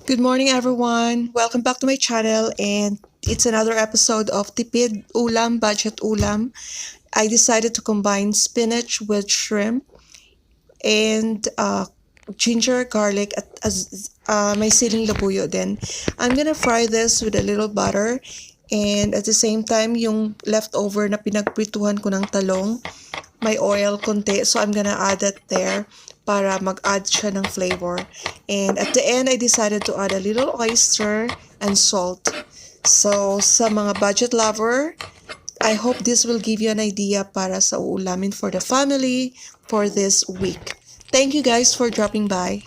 Good morning, everyone. Welcome back to my channel, and it's another episode of TIPID Ulam, Budget Ulam. I decided to combine spinach with shrimp and ginger, garlic, at as may siling labuyo din. I'm gonna fry this with a little butter, and at the same time, yung leftover na pinagprituhan ko ng talong, may oil konti, so I'm gonna add that there para mag-add siya ng flavor. And at the end, I decided to add a little oyster and salt. So, sa mga budget lover, I hope this will give you an idea para sa uulamin for the family for this week. Thank you guys for dropping by.